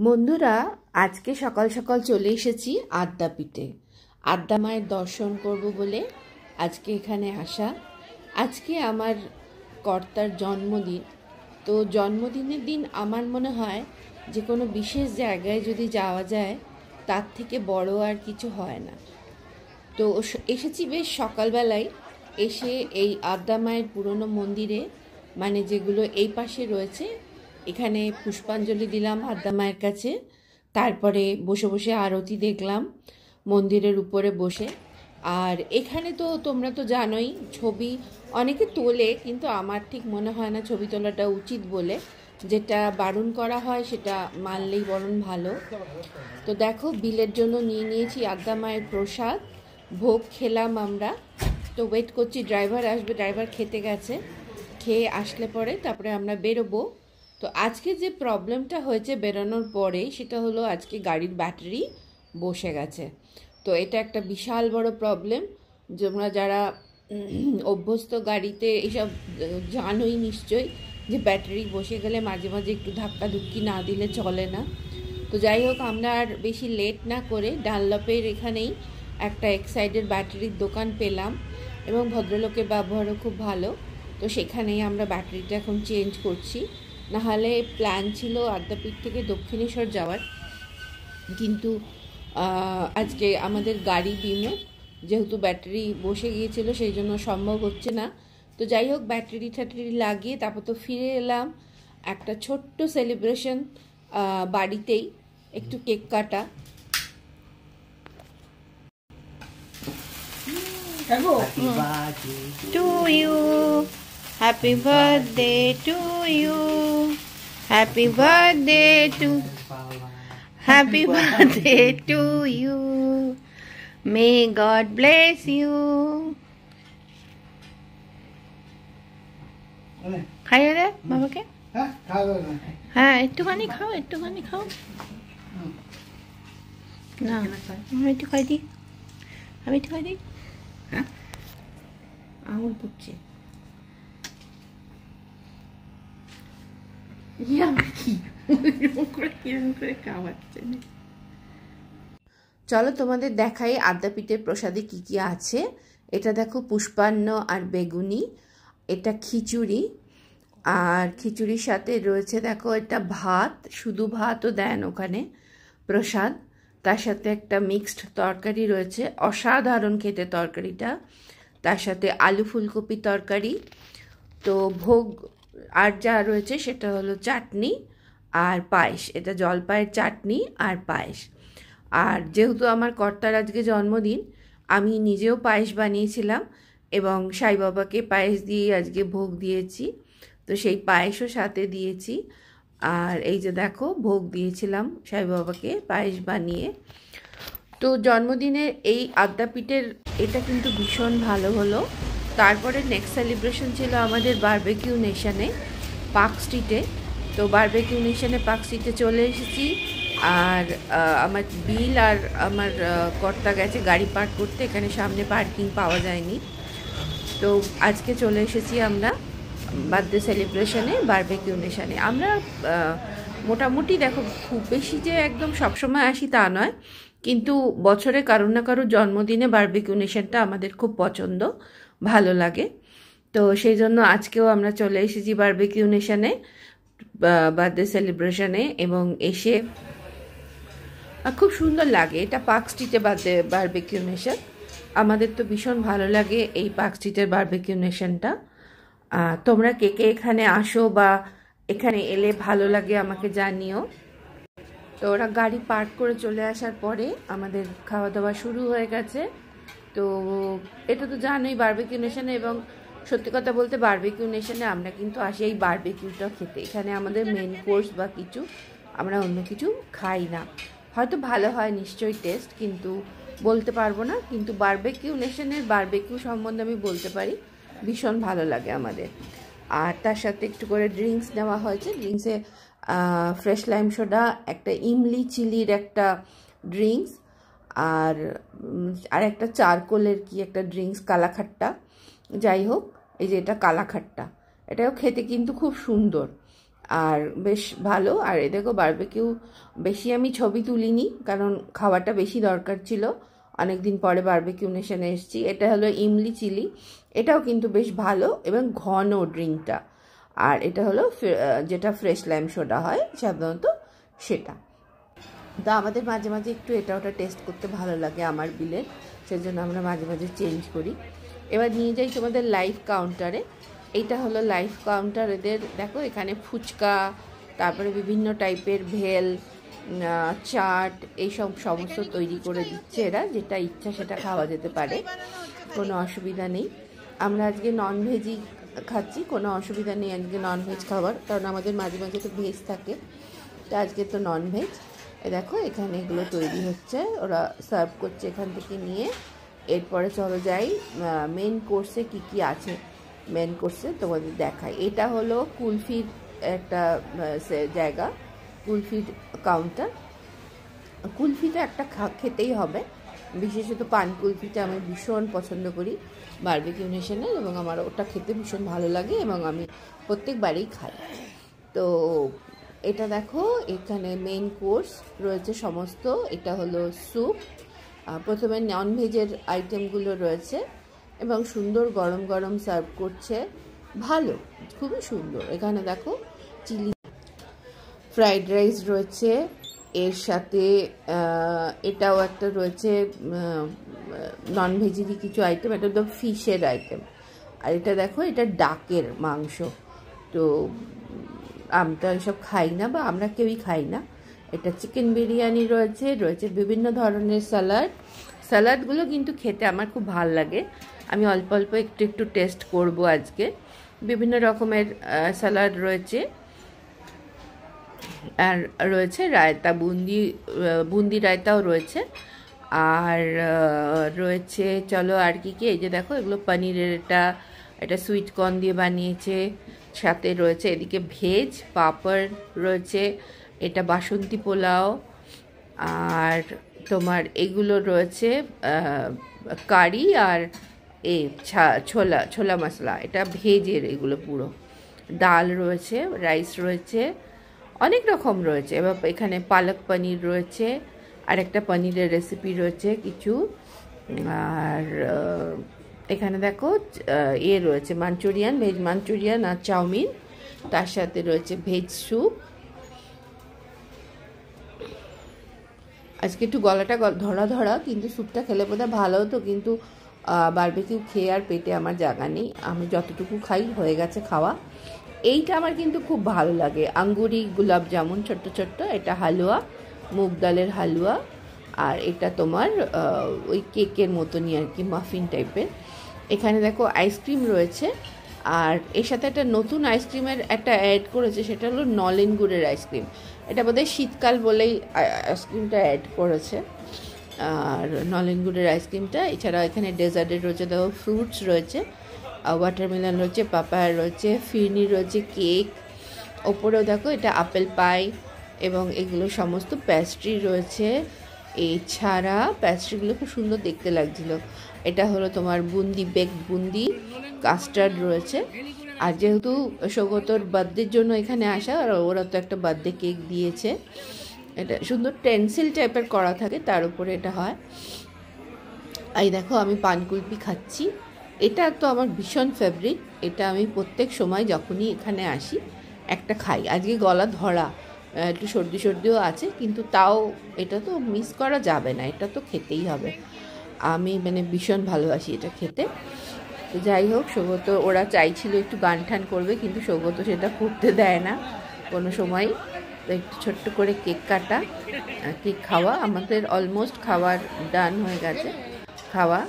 বন্ধুরা, আজকে সকাল সকাল চলে এসেছি আদ্যাপীঠে। আদ্যা মায়ের দর্শন করব বলে আজকে এখানে আসা। আজকে আমার কর্তার জন্মদিন। তো জন্মদিনের দিন আমার মনে হয় যে কোনো বিশেষ জায়গায় যদি যাওয়া যায় তার থেকে বড় আর কিছু হয় না। তো এসেছি বেশ সকালবেলায়। এসে এই আদ্যা মায়ের পুরনো মন্দিরে, মানে যেগুলো এই পাশে রয়েছে, এখানে পুষ্পাঞ্জলি দিলাম আদ্যা মায়ের কাছে। তারপরে বসে বসে আরতি দেখলাম মন্দিরের উপরে বসে। আর এখানে তো তোমরা তো জানোই, ছবি অনেকে তোলে, কিন্তু আমার ঠিক মনে হয় না ছবি তোলাটা উচিত বলে। যেটা বারণ করা হয় সেটা মানলেই বরং ভালো। তো দেখো, বিলের জন্য নিয়ে নিয়েছি আদ্যা মায়ের প্রসাদ। ভোগ খেলাম আমরা। তো ওয়েট করছি ড্রাইভার আসবে, ড্রাইভার খেতে গেছে। খেয়ে আসলে পরে তারপরে আমরা বেরোবো। তো আজকে যে প্রবলেমটা হয়েছে বেরোনোর পরে, সেটা হলো আজকে গাড়ির ব্যাটারি বসে গেছে। তো এটা একটা বিশাল বড় প্রবলেম। তোমরা যারা অভ্যস্ত গাড়িতে এইসব জানোই নিশ্চয়ই, যে ব্যাটারি বসে গেলে মাঝে মাঝে একটু ধাক্কাধুক্কি না দিলে চলে না। তো যাই হোক, আমরা আর বেশি লেট না করে ডানলপের এখানেই একটা এক্সাইডের ব্যাটারির দোকান পেলাম, এবং ভদ্রলোকের ব্যবহারও খুব ভালো। তো সেখানেই আমরা ব্যাটারিটা এখন চেঞ্জ করছি। নাহলে প্ল্যান ছিল আদ্যাপীঠ থেকে দক্ষিণেশ্বর যাওয়ার, কিন্তু আজকে আমাদের গাড়ি বিমুখ, যেহেতু ব্যাটারি বসে গিয়েছিল সেই জন্য সম্ভব হচ্ছে না। তো যাই হোক, ব্যাটারি ট্যাটারি লাগিয়ে তারপর তো ফিরে এলাম। একটা ছোট্ট সেলিব্রেশন বাড়িতেই, একটু কেক কাটা। Happy birthday to you, happy birthday to you, happy birthday to, happy birthday to you, may God bless you. খাইয়ে দে বাবাকে। হ্যাঁ, একটুখানি খাও, একটুখানি খাও না। আমি একটু খাই দিই, আমি একটু খাই দিই। হ্যাঁ, আঙুল পুড়ছে। চলো তোমাদের দেখাই আদ্যাপীঠের প্রসাদে কি কি আছে। এটা দেখো, পুষ্পান্ন আর বেগুনি, এটা খিচুড়ি, আর খিচুড়ির সাথে রয়েছে দেখো এটা ভাত, শুধু ভাতও দেন ওখানে প্রসাদ। তার সাথে একটা মিক্সড তরকারি রয়েছে, অসাধারণ খেতে তরকারিটা। তার সাথে আলু ফুলকপি তরকারি। তো ভোগ আর যা রয়েছে সেটা হলো চাটনি আর পায়েস। এটা জলপাইয়ের চাটনি আর পায়েস। আর যেহেতু আমার কর্তার আজকে জন্মদিন, আমি নিজেও পায়েস বানিয়েছিলাম এবং সাই বাবাকে পায়েস দিয়ে আজকে ভোগ দিয়েছি। তো সেই পায়েসও সাথে দিয়েছি। আর এই যে দেখো, ভোগ দিয়েছিলাম সাই বাবাকে পায়েস বানিয়ে। তো জন্মদিনের এই আদ্যাপীঠের এটা কিন্তু ভীষণ ভালো হলো। তারপরে নেক্সট সেলিব্রেশন ছিল আমাদের বারবেকিউ নেশনে, পার্ক স্ট্রিটে। তো বারবেকিউ নেশনে পার্ক স্ট্রিটে চলে এসেছি। আর আমার বিল আর আমার কর্তা গেছে গাড়ি পার্ক করতে, এখানে সামনে পার্কিং পাওয়া যায়নি। তো আজকে চলে এসেছি আমরা বার্থডে সেলিব্রেশনে বারবেকিউ নেশনে। আমরা মোটামুটি দেখো, খুব বেশি যে একদম সবসময় আসি তা নয়, কিন্তু বছরে কারোর না কারোর জন্মদিনে বারবেকিউ নেশনটা আমাদের খুব পছন্দ, ভালো লাগে। তো সেই জন্য আজকেও আমরা চলে এসেছি বারবেকিউ নেশনে বার্থডে সেলিব্রেশনে। এবং এসে খুব সুন্দর লাগে। এটা পার্ক স্ট্রিটে বারবেকিউ নেশন। আমাদের তো ভীষণ ভালো লাগে এই পার্ক স্ট্রিটের বারবেকিউ নেশনটা। তোমরা কে কে এখানে আসো বা এখানে এলে ভালো লাগে আমাকে জানিও। তো ওরা গাড়ি পার্ক করে চলে আসার পরে আমাদের খাওয়া দাওয়া শুরু হয়ে গেছে। তো এটা তো জানোই বারবেকিউ নেশনে, এবং সত্যি কথা বলতে বারবেকিউ নেশনে আমরা কিন্তু আসি এই বারবেকিউটা খেতে। এখানে আমাদের মেন কোর্স বা কিছু, আমরা অন্য কিছু খাই না। হয়তো ভালো হয় নিশ্চয়ই টেস্ট, কিন্তু বলতে পারবো না। কিন্তু বারবেকিউ নেশনের বারবেকিউ সম্বন্ধে আমি বলতে পারি ভীষণ ভালো লাগে আমাদের। আর তার সাথে একটু করে ড্রিঙ্কস নেওয়া হয়েছে। ড্রিঙ্কসে ফ্রেশ লাইম সোডা, একটা ইমলি চিলির একটা ড্রিঙ্কস, আর একটা চারকোলের কি একটা ড্রিঙ্কস, কালাখাট্টা। যাই হোক, এই যে এটা কালাখাট্টা, এটাও খেতে কিন্তু খুব সুন্দর। আর বেশ ভালো। আর এই দেখো বারবিকিউ, বেশি আমি ছবি তুলিনি কারণ খাওয়াটা বেশি দরকার ছিল, অনেকদিন পরে বারবিকিউ নেশনে এসেছি। এটা হলো ইমলি চিলি, এটাও কিন্তু বেশ ভালো এবং ঘন ড্রিঙ্কটা। আর এটা হলো যেটা ফ্রেশ লাইম সোডা হয় সাধারণত সেটা। তো আমাদের মাঝে মাঝে একটু এটা ওটা টেস্ট করতে ভালো লাগে আমার বিলের, সেজন্য আমরা মাঝে মাঝে চেঞ্জ করি। এবার নিয়ে যাই তোমাদের লাইভ কাউন্টারে। এইটা হলো লাইভ কাউন্টার এদের। দেখো এখানে ফুচকা, তারপরে বিভিন্ন টাইপের ভেল, চাট, এইসব সমস্ত তৈরি করে দিচ্ছে এরা, যেটা ইচ্ছা সেটা খাওয়া যেতে পারে, কোনো অসুবিধা নেই। আমরা আজকে ননভেজই খাচ্ছি, কোনো অসুবিধা নেই আজকে ননভেজ খাবার, কারণ আমাদের মাঝে মাঝে তো ভেজ থাকে, তো আজকে তো ননভেজ। দেখো এখানে এগুলো তৈরি হচ্ছে, ওরা সার্ভ করছে এখান থেকে নিয়ে। এরপরে চলো যাই মেন কোর্সে কি কি আছে। মেন কোর্সে তোমাদের দেখাই। এটা হলো কুলফির একটা জায়গা, কুলফির কাউন্টার। কুলফিটা একটা খেতেই হবে, বিশেষত পান কুলফিটা আমি ভীষণ পছন্দ করি বারবিকিউ নেশনের, এবং আমার ওটা খেতে ভীষণ ভালো লাগে এবং আমি প্রত্যেকবারেই খাই। তো এটা দেখো এখানে মেন কোর্স রয়েছে সমস্ত। এটা হলো স্যুপ, প্রথমে ননভেজের আইটেমগুলো রয়েছে এবং সুন্দর গরম গরম সার্ভ করছে, ভালো, খুবই সুন্দর। এখানে দেখো চিলি ফ্রাইড রাইস রয়েছে, এর সাথে এটাও একটা রয়েছে ননভেজেরই কিছু আইটেম, এটা তো ফিশের আইটেম। আর এটা দেখো এটা ডাকের মাংস, তো আমরা এসব খাই না বা আমরা কেউই খাই না। এটা চিকেন বিরিয়ানি রয়েছে, রয়েছে বিভিন্ন ধরনের স্যালাড। স্যালাডগুলো কিন্তু খেতে আমার খুব ভালো লাগে, আমি অল্প অল্প একটু একটু টেস্ট করব আজকে। বিভিন্ন রকমের স্যালাড রয়েছে, আর রয়েছে রায়তা, বুন্দি রায়তাও রয়েছে। আর রয়েছে চলো আর কি কি, এই যে দেখো এগুলো পনিরের, এটা সুইট কর্ন দিয়ে বানিয়েছে, সাথে রয়েছে এদিকে ভেজ পাপড় রয়েছে, এটা বাসন্তী পোলাও। আর তোমার এগুলো রয়েছে কারি আর ছোলা মশলা, এটা ভেজের এগুলো পুরো। ডাল রয়েছে, রাইস রয়েছে, অনেক রকম রয়েছে। এবার এখানে পালক পনির রয়েছে, আর একটা পনিরের রেসিপি রয়েছে কিছু। আর এখানে দেখো রয়েছে মাঞ্চুরিয়ান, ভেজ মাঞ্চুরিয়ান আর চাউমিন, তার সাথে রয়েছে ভেজ স্যুপ। আজকে একটু গলাটা ধরা ধরা, কিন্তু স্যুপটা খেলে বোধহয় ভালো হতো, কিন্তু বারবিকিউ খেয়ে আর পেটে আমার জায়গা নেই, আমি যতটুকু খাই হয়ে গেছে খাওয়া। এইটা আমার কিন্তু খুব ভালো লাগে, আঙ্গুরি গুলাব জামুন ছোট্ট ছোট্ট, এটা হালুয়া, মুগ ডালের হালুয়া। আর এটা তোমার ওই কেকের মতনই আর কি, মাফিন টাইপের। এখানে দেখো আইসক্রিম রয়েছে, আর এর সাথে একটা নতুন আইসক্রিমের একটা অ্যাড করেছে, সেটা হলো নলেন গুড়ের আইসক্রিম। এটা বোধহয় শীতকাল বলেই আইসক্রিমটা অ্যাড করেছে, আর নলেন গুড়ের আইসক্রিমটা। এছাড়া এখানে ডেজার্টের রয়েছে, দেখো ফ্রুটস রয়েছে, ওয়াটারমেলন রয়েছে, পাপায়া রয়েছে, ফিরনি রয়েছে, কেক, ওপরেও দেখো এটা আপেল পাই, এবং এগুলো সমস্ত প্যাস্ট্রি রয়েছে। এছাড়া প্যাস্ট্রিগুলো খুব সুন্দর দেখতে লাগছিল। এটা হলো তোমার বুন্দি, বেক বুন্দি, কাস্টার্ড রয়েছে। আর যেহেতু সৌগতর বার্থডের জন্য এখানে আসা, আর ওরা তো একটা বার্থডে কেক দিয়েছে, এটা সুন্দর টেন্সিল টাইপের করা থাকে, তার উপরে এটা হয়। এই দেখো আমি পানকুলপি খাচ্ছি, এটা তো আমার ভীষণ ফেভারিট, এটা আমি প্রত্যেক সময় যখনই এখানে আসি একটা খাই। আজকে গলা ধরা, একটু সর্দি সর্দিও আছে, কিন্তু তাও এটা তো মিস করা যাবে না, এটা তো খেতেই হবে। আমি মানে ভীষণ ভালোবাসি এটা খেতে। তো যাই হোক, সৌগত ওরা চাইছিল একটু গান টান করবে, কিন্তু সৌগত সেটা করতে দেয় না কোনো সময়। তো একটু ছোট্ট করে কেক কাটা, কেক খাওয়া, আমাদের অলমোস্ট খাবার ডান হয়ে গেছে খাওয়া।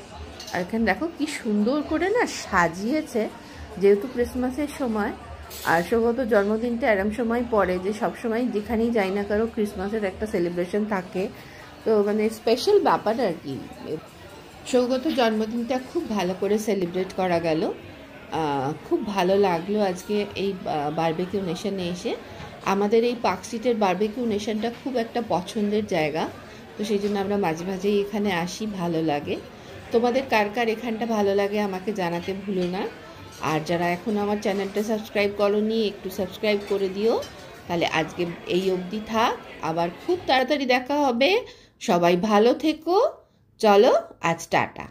আর এখানে দেখো কি সুন্দর করে না সাজিয়েছে, যেহেতু ক্রিসমাসের সময়, আর সৌগত জন্মদিনটা এরম সময় পড়ে যে সব সময় যেখানেই যাই না কারো ক্রিসমাসের একটা সেলিব্রেশন থাকে, তো মানে স্পেশাল ব্যাপার আর কি। সৌগত জন্মদিনটা খুব ভালো করে সেলিব্রেট করা গেল, খুব ভালো লাগলো আজকে এই বারবিকিউ নেশনে এসে। আমাদের এই পার্ক স্ট্রিটের বারবিকিউ নেশনটা খুব একটা পছন্দের জায়গা, তো সেই জন্য আমরা মাঝে মাঝেই এখানে আসি, ভালো লাগে। তোমাদের কার কার এখানটা ভালো লাগে আমাকে জানাতে ভুলো না। আর যারা এখন আমার চ্যানেলটা সাবস্ক্রাইব করোনি একটু সাবস্ক্রাইব করে দিও। তাহলে আজকে এই অবধি থাক, আবার খুব তাড়াতাড়ি দেখা হবে। সবাই ভালো থেকো। চলো আজ টাটা।